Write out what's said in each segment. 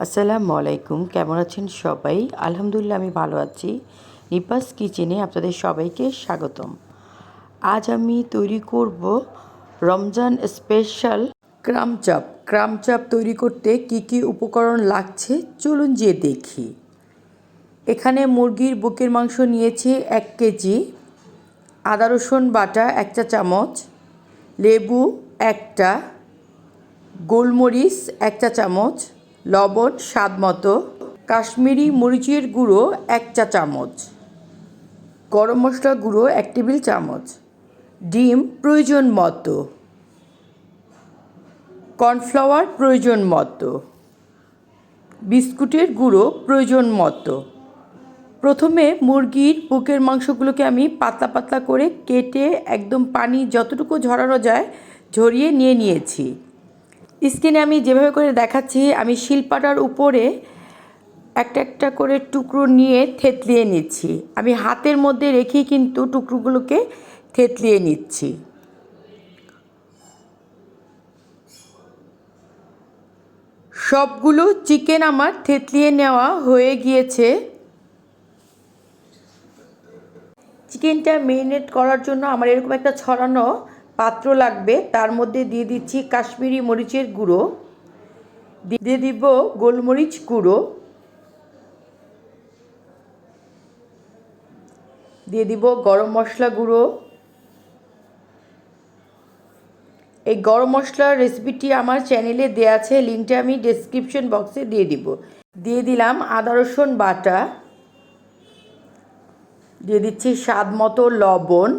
আসসালামু আলাইকুম, কেমন আছেন সবাই? আলহামদুলিল্লাহ আমি ভালো আছি। নিপাস কিচেনে আপনাদের সবাইকে স্বাগতম। আজ আমি তৈরি করব রমজান স্পেশাল ক্রাম চাপ তৈরি করতে কি কি উপকরণ লাগছে চলুন যেয়ে দেখি। এখানে মুরগির বুকের মাংস নিয়েছি 1 কেজি, আদা রসুন বাটা 1 চা চামচ, লেবু 1টা, গোলমরিচ 1 চা চামচ, লবণ স্বাদ মতো, কাশ্মীরি মরিচের গুঁড়ো 1 চা চামচ, গরম মশলা গুঁড়ো 1 টেবিল চামচ, ডিম প্রয়োজন মতো, কর্নফ্লাওয়ার প্রয়োজন মতো, বিস্কুটের গুঁড়ো প্রয়োজন মতো। প্রথমে মুরগির বুকের মাংসগুলোকে আমি পাতলা পাতলা করে কেটে একদম পানি যতটুকু ঝরানো যায় ঝরিয়ে নিয়েছি। স্ক্রিনে আমি যেভাবে করে দেখাচ্ছি আমি শিলপাটার উপরে একটা একটা করে টুকরো নিয়ে থেতলিয়ে নিচ্ছি। আমি হাতের মধ্যে রেখেই কিন্তু টুকরোগুলোকে থেতলিয়ে নিচ্ছি। সবগুলো চিকেন আমার থেতলিয়ে নেওয়া হয়ে গিয়েছে। চিকেনটা মেরিনেট করার জন্য আমার এরকম একটা ছড়ানো পাত্র লাগবে। তার মধ্যে দিয়ে দিচ্ছি কাশ্মীরি মরিচের গুঁড়ো, দিয়ে দিব গোলমরিচ গুঁড়ো, দিয়ে দিব গরম মশলা গুঁড়ো। এই গরম মশলার রেসিপিটি আমার চ্যানেলে দেওয়া আছে, লিঙ্কটা আমি ডেসক্রিপশন বক্সে দিয়ে দিব। দিয়ে দিলাম আদা রসুন বাটা, দিয়ে দিচ্ছি স্বাদ মতো লবণ,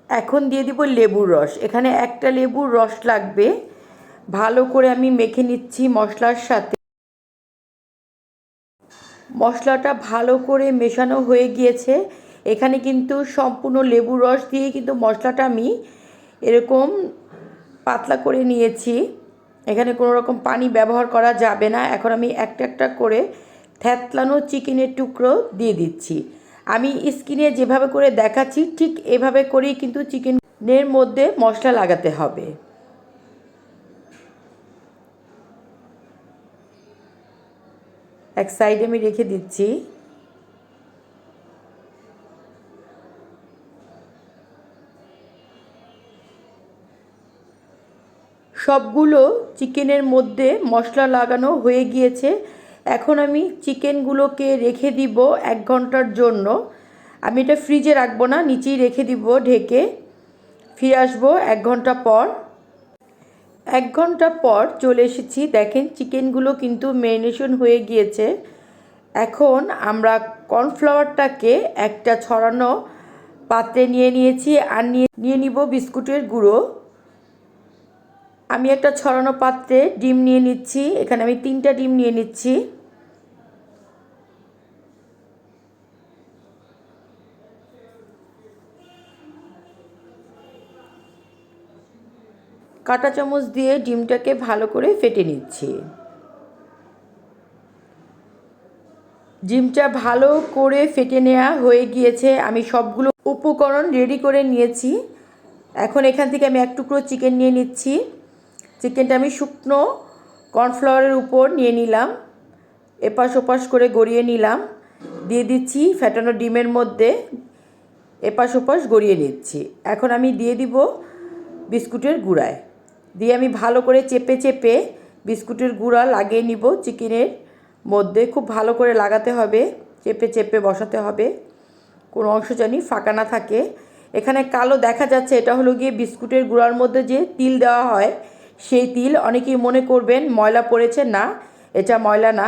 এখন দিয়ে দিব লেবুর রস। এখানে একটা লেবুর রস লাগবে। ভালো করে আমি মেখে নিচ্ছি মশলার সাথে। মশলাটা ভালো করে মেশানো হয়ে গিয়েছে। এখানে কিন্তু সম্পূর্ণ লেবুর রস দিয়ে কিন্তু মশলাটা আমি এরকম পাতলা করে নিয়েছি। এখানে কোনো রকম পানি ব্যবহার করা যাবে না। এখন আমি একটা একটা করে থেতলানো চিকেনের টুকরো দিয়ে দিচ্ছি। আমি স্ক্রিনে যেভাবে করে দেখাচ্ছি ঠিক এভাবে করেই কিন্তু চিকেনের মধ্যে মশলা লাগাতে হবে। এক সাইডে আমি রেখে দিচ্ছি। সবগুলো চিকেনের মধ্যে মশলা লাগানো হয়ে গিয়েছে। এখন আমি চিকেনগুলোকে রেখে দিব 1 ঘন্টার জন্য। আমি এটা ফ্রিজে রাখবো না, নিচেই রেখে দিব ঢেকে। ফিরে আসবো 1 ঘন্টা পর। 1 ঘন্টা পর চলে এসেছি। দেখেন চিকেনগুলো কিন্তু ম্যারিনেশন হয়ে গিয়েছে। এখন আমরা কর্নফ্লাওয়ারটাকে একটা ছড়ানো পাত্রে নিয়ে নিয়েছি আর নিয়ে নিব বিস্কুটের গুঁড়ো। আমি একটা ছড়ানো পাত্রে ডিম নিয়ে নিচ্ছি। এখানে আমি 3টা ডিম নিয়ে নিচ্ছি। কাঁটা চামচ দিয়ে ডিমটাকে ভালো করে ফেটে নিচ্ছি। ডিমটা ভালো করে ফেটে নেওয়া হয়ে গিয়েছে। আমি সবগুলো উপকরণ রেডি করে নিয়েছি। এখন এখান থেকে আমি 1 টুকরো চিকেন নিয়ে নিচ্ছি। চিকেনটা আমি শুকনো কর্নফ্লাওয়ারের উপর নিয়ে নিলাম, এপাশ ওপাশ করে গড়িয়ে নিলাম। দিয়ে দিচ্ছি ফেটানো ডিমের মধ্যে, এপাশ ওপাশ গড়িয়ে নিচ্ছি। এখন আমি দিয়ে দিব বিস্কুটের গুঁড়ায়। দিয়ে আমি ভালো করে চেপে চেপে বিস্কুটের গুঁড়া লাগিয়ে নিব চিকেনের মধ্যে। খুব ভালো করে লাগাতে হবে, চেপে চেপে বসাতে হবে, কোনো অংশ জানি ফাঁকা না থাকে। এখানে কালো দেখা যাচ্ছে, এটা হলো গিয়ে বিস্কুটের গুঁড়ার মধ্যে যে তিল দেওয়া হয় সেই তিল। অনেকেই মনে করবেন ময়লা পড়েছে, না, এটা ময়লা না।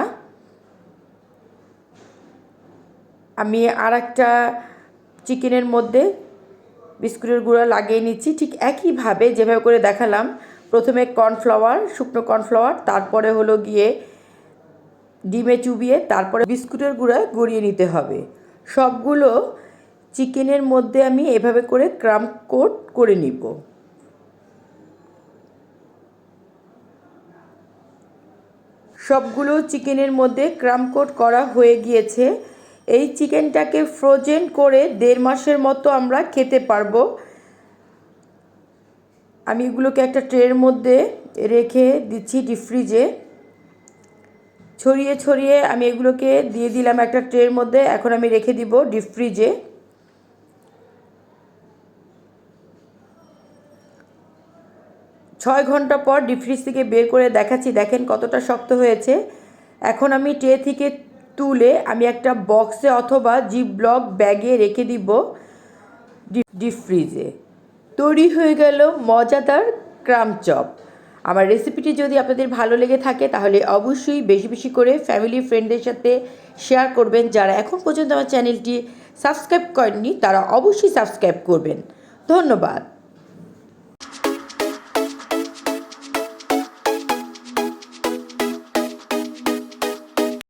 আমি আর একটা চিকেনের মধ্যে বিস্কুটের গুঁড়া লাগিয়ে নিচ্ছি ঠিক একইভাবে যেভাবে করে দেখালাম। প্রথমে কর্নফ্লাওয়ার, শুকনো কর্নফ্লাওয়ার, তারপরে হলো গিয়ে ডিমে চুবিয়ে তারপরে বিস্কুটের গুঁড়া গড়িয়ে নিতে হবে। সবগুলো চিকেনের মধ্যে আমি এভাবে করে ক্রাম কোট করে নিব। সবগুলো চিকেনের মধ্যে ক্রাম কোট করা হয়ে গিয়েছে। এই চিকেনটাকে ফ্রোজেন করে 1.5 মাসের মতো আমরা খেতে পারবো। আমি এগুলোকে একটা ট্রের মধ্যে রেখে দিচ্ছি ডিপ ফ্রিজে। ছড়িয়ে ছড়িয়ে আমি এগুলোকে দিয়ে দিলাম একটা ট্রের মধ্যে। এখন আমি রেখে দিব ডিপ ফ্রিজে। 6 ঘন্টা পর ডিপ ফ্রিজ থেকে বের করে দেখাচ্ছি, দেখেন কতটা শক্ত হয়েছে। এখন আমি ট্রে থেকে তুলে আমি একটা বক্সে অথবা জিপলক ব্যাগে রেখে দিব ডিপ ফ্রিজে। তৈরি হয়ে গেল মজাদার ক্রাম্ব চপ। আমার রেসিপিটি যদি আপনাদের ভালো লেগে থাকে তাহলে অবশ্যই বেশি বেশি করে ফ্যামিলি ফ্রেন্ডদের সাথে শেয়ার করবেন। যারা এখন পর্যন্ত আমার চ্যানেলটি সাবস্ক্রাইব করেননি তারা অবশ্যই সাবস্ক্রাইব করবেন। ধন্যবাদ।